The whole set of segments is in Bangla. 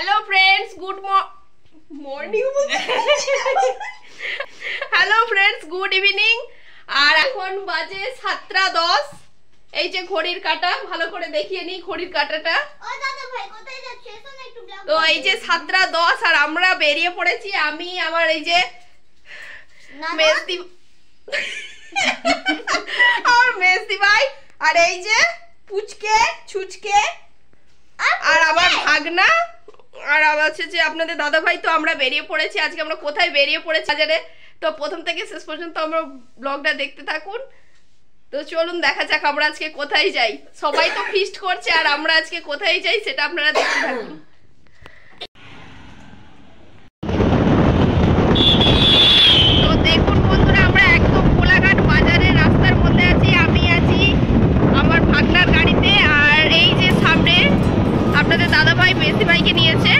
Hello friends good morning hello friends good evening আর এখন বাজে 7:10 এই যে ঘড়ির কাঁটা ভালো করে দেখিয়ে নি ঘড়ির কাঁটাটা ও দাদা ভাই কোথায় যাচ্ছে এসো না একটু ব্লগ তো এই যে 7:10 আর আমরা বেরিয়ে পড়েছি আমি আমার এই যে মেজদি আর মেজদি ভাই আর এই যে পুচকে ছুচকে আর আমার ভাগনা আর আছে যে আপনাদের দাদা ভাই তো আমরা বেরিয়ে পড়েছি আজকে আমরা কোথায় বেরিয়ে পড়েছি বাজারে তো প্রথম থেকে শেষ পর্যন্ত আমরা ব্লগটা দেখতে থাকুন তো চলুন দেখা যাক আমরা আজকে কোথায় যাই সবাই তো ফিস্ট করছে আর আমরা আজকে কোথায় যাই সেটা আপনারা দেখতে থাকুন তো দেখুন বন্ধুরা আমরা একদম কোলাঘাট বাজারের রাস্তার মধ্যে আছি আমি আছি আমার ভাগনার গাড়িতে আর এই যে সামনে আপনাদের দাদা ভাই মেসি ভাইকে নিয়েছে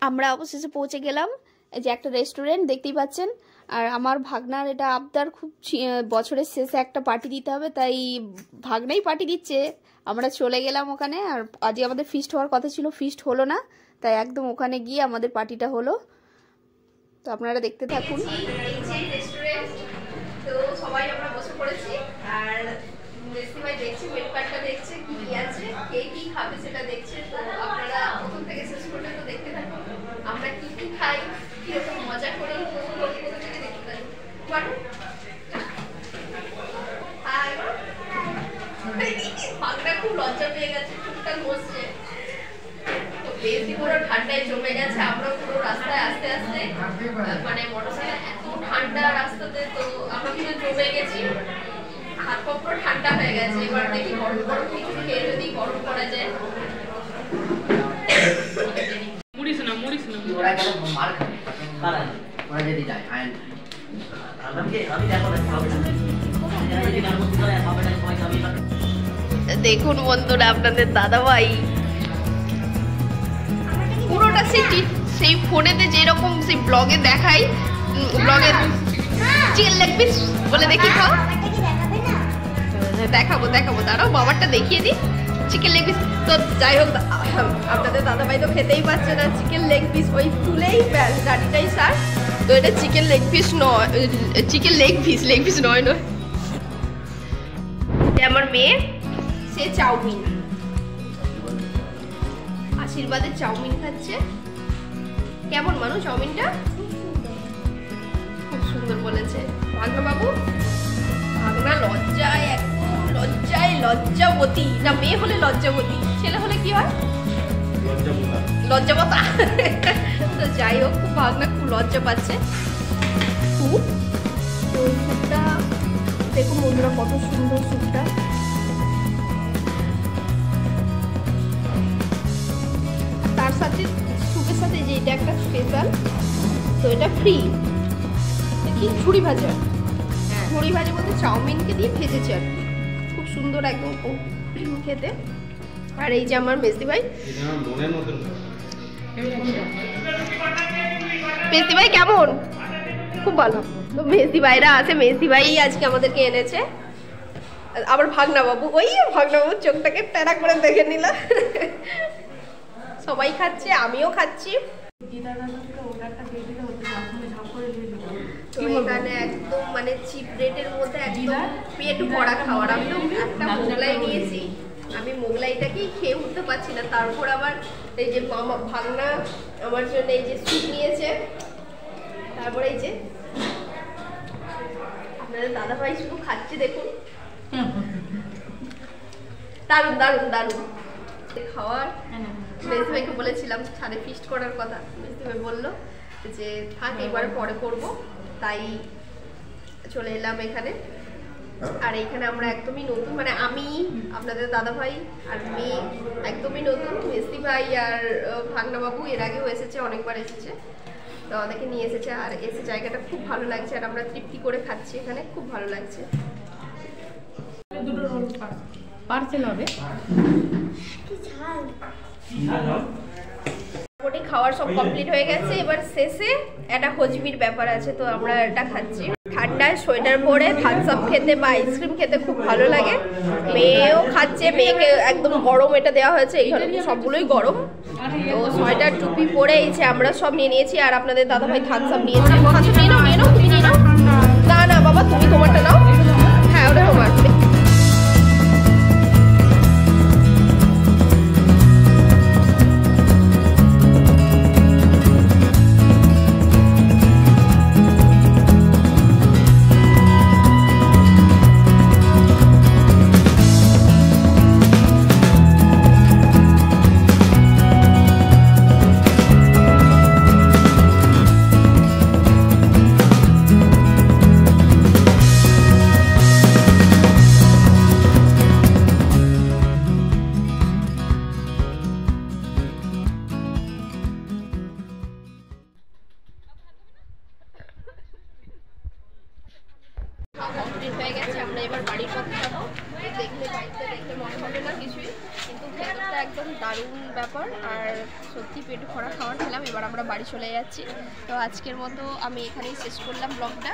আমরা অবশেষে পৌঁছে গেলাম এই যে একটা রেস্টুরেন্ট দেখতেই পাচ্ছেন আর আমার ভাগনার এটা আবদার খুব বছরের শেষে একটা পার্টি দিতে হবে তাই ভাগনাই পার্টি দিচ্ছে আমরা চলে গেলাম ওখানে আর আজকে আমাদের ফিস্ট হওয়ার কথা ছিল ফিস্ট হলো না তাই একদম ওখানে গিয়ে আমাদের পার্টিটা হলো তো আপনারা দেখতে থাকুন এই যে রেস্টুরেন্ট তো সবাই আমরা বসে পড়েছি আর মেসি ভাই দেখছে মেনু কার্ডটা দেখছে কি কি আছে কে কি খাবে সেটা দেখছে তো আপনারা প্রথম থেকে শেষ পর্যন্ত দেখতে থাকুন আমরা কি কি খাই কি রকম মজা করি প্রথম থেকে দেখতে থাকুন বাড়ু আর ভাগনা খুব লজ্জা পেয়ে গেছে টুকটাক বসছে তো বেশি পুরো ঠান্ডায় জমে গেছে আমরা পুরো রাস্তায় আস্তে আস্তে মানে মোটরসাইকেল এত ঠান্ডা রাস্তাতে তো আমরা কিন্তু জমে গেছি হাত পা পুরো ঠান্ডা হয়ে গেছে এবার দেখি গরম গরম কিছু খেয়ে যদি গরম করা যায় মুড়িস না ওরা গেল মার খাবে কারণ ওরা যদি যায় আইন আমি দেখো দেখুন বন্ধুরা আপনাদের দাদা ভাই পুরোটা সেই ফোনেতে যেরকম সেই ব্লগে দেখাই ব্লগে চিকেন লেগ পিস বলে দেখি খাও দেখাবো দাঁড়াও বাবারটা দেখিয়ে দিই চিকেন লেগ পিস তো যাই হোক আপনাদের দাদা ভাই তো খেতেই পারছে না চিকেন লেগ পিস ওই তুলেই গাড়িটাই সার তো এটা চিকেন লেগ পিস নয় চিকেন লেগ পিস নয় আমার মেয়ে সে চাউমিন আশীর্বাদের চাউমিন খাচ্ছে কেমন মানুষ চাউমিনটা খুব সুন্দর বলেছে ভাগনা বাবু ভাগনা লজ্জাবতী না মেয়ে হলে লজ্জাবতী ছেলে হলে কি হয় লজ্জাবতা তো যাই হোক খুব ভাগনা খুব লজ্জা পাচ্ছে স্যুপ তো স্যুপটা দেখুন বন্ধুরা কত সুন্দর স্যুপটা তার সাথে স্যুপের সাথে যে এটা একটা স্পেশাল তো এটা ফ্রি কি ঝুড়ি ভাজা ঝুড়ি ভাজা বলতে চাউমিনকে দিয়ে ভেজেছে আর খুব সুন্দর একদম খেতে আর এই যে আমার মেসি ভাই মেসি ভাই কেমন খুব ভালো তো মেসি ভাইরা আছে মেসি ভাই আজকে আমাদেরকে এনেছে আবার ভাগনা বাবু ভাগনাবাবুর চোখটাকে টেরা করে দেখে নিল সবাই খাচ্ছে আমিও খাচ্ছি তো এখানে একদম মানে চিপ রেটের মধ্যে একদম পেট ভরা খাওয়ার আমি তো একটা মোগলাই নিয়েছি আমি মোগলাইটাকেই খেয়ে উঠতে পারছি না তারপর আবার এই যে মামা ভাগনা আমার জন্য এই যে স্যুপ নিয়েছে তারপরে এই যে আপনাদের দাদা ভাই শুধু খাচ্ছে দেখুন, দারুণ দারুণ দারুণ খাওয়ার। মেজদি ভাইকে বলেছিলাম ছাদে ফিস্ট করার কথা, মেজদি ভাই বললো যে থাক এবারে পরে করবো, তাই চলে এলাম এখানে। আর এইখানে আমরা একদমই নতুন, মানে আমি, আপনাদের দাদা ভাই আর মেয়ে একদমই নতুন। মেজদি ভাই আর ভাগনা বাবু এর আগেও এসেছে, অনেকবার এসেছে, তো আমাদেরকে নিয়ে এসেছে। আর এসে জায়গাটা খুব ভালো লাগছে, আর আমরা তৃপ্তি করে খাচ্ছি এখানে, খুব ভালো লাগছে। পার্সেল হবে। মোটামুটি খাওয়ার সব কমপ্লিট হয়ে গেছে, এবার শেষে একটা হজমির ব্যাপার আছে, তো আমরা এটা খাচ্ছি। ঠান্ডায় সোয়েটার পরে থামস আপ খেতে বা আইসক্রিম খেতে খুব ভালো লাগে। মেয়েও খাচ্ছে, মেয়েকে একদম গরম এটা দেওয়া হয়েছে, এইখানে সবগুলোই গরম। তো সোয়েটার টুপি পরে এই যে আমরা সব নিয়ে নিয়েছি, আর আপনাদের দাদা ভাই থামস আপ নিয়েছে। নিয়ে নাও নিয়ে নাও, তুমি নিয়ে নাও। না না বাবা, তুমি তোমারটা নাও। হ্যাঁ ওটা তোমার। কমপ্লিট হয়ে গেছে, আমরা এবার বাড়ির পথে যাবো। দেখলে বাড়িতে দেখলে মনে হবে না কিছুই, কিন্তু ভেতরটা একদম দারুণ ব্যাপার। আর সত্যি পেট ভরা খাবার খেলাম, এবার আমরা বাড়ি চলে যাচ্ছি। তো আজকের মতো আমি এখানেই শেষ করলাম ব্লগটা।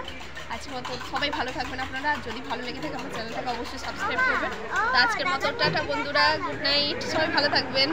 আজকের মতো সবাই ভালো থাকবেন আপনারা, যদি ভালো লেগে থাকে আমার চ্যানেলটাকে অবশ্যই সাবস্ক্রাইব করবেন। তো আজকের মতো টাটা বন্ধুরা, গুড নাইট, সবাই ভালো থাকবেন।